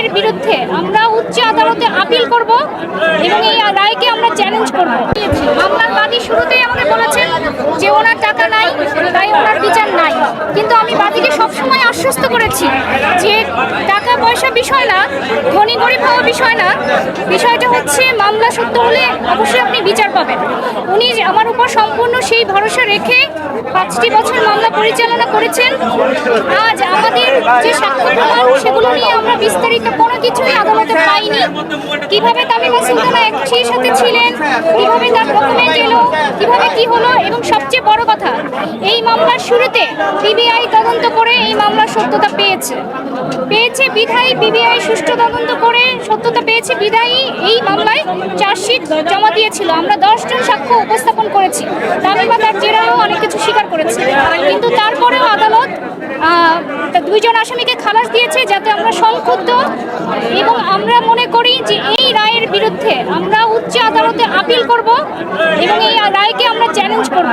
রায়ের বিরুদ্ধে আমরা উচ্চ আদালতে আপিল করব এবং এই রায়কে আমরা চ্যালেঞ্জ করব। মামলার বাদী শুরুতেই আমাকে বলেছেন যে ওনার টাকা নাই, তাই ওনার বিচার নাই। কিন্তু আমি বাদীকে সবসময় আশ্বস্ত করেছি যে টাকা পয়সা বিষয় না, ধনী গরিব হওয়া বিষয় না, বিষয়টা হচ্ছে মামলা সত্য হলে অবশ্যই আপনি বিচার পাবেন। উনি আমার উপর সম্পূর্ণ সেই ভরসা রেখে 5টি বছর মামলা পরিচালনা করেছেন। আজ আমাদের যে সাক্ষ্য প্রমাণ সেগুলো নিয়ে আমরা বিস্তারিত কোনো কিছুই আদালতে পাইনি। কিভাবে তামিমা সুলতানা একটির সাথে ছিলেন, কিভাবে তার ডকুমেন্ট এলো, কিভাবে কি হলো, এবং সবচেয়ে বড় কথা এই মামলার শুরুতে পিবিআই তদন্ত করে এই মামলার সত্যতা পেয়েছে বিধায়ী পিবিআই সুষ্ঠু তদন্ত করে সত্যতা পেয়েছে বিধায়ী এই মামলায় চার্জশিট জমা দিয়েছিল। আমরা 10 জন সাক্ষ্য উপস্থাপন করেছি। তামিমা তার জেরাও অনেক কিছু স্বীকার করেছে, কিন্তু তারপরেও আদালত 2 জন আসামিকে খালাস দিয়েছে, যাতে আমরা সংক্ষুব্ধ এবং আমরা মনে করি যে এই রায়ের বিরুদ্ধে আমরা উচ্চ আদালতে আপিল করব এবং এই রায়কে আমরা চ্যালেঞ্জ করব।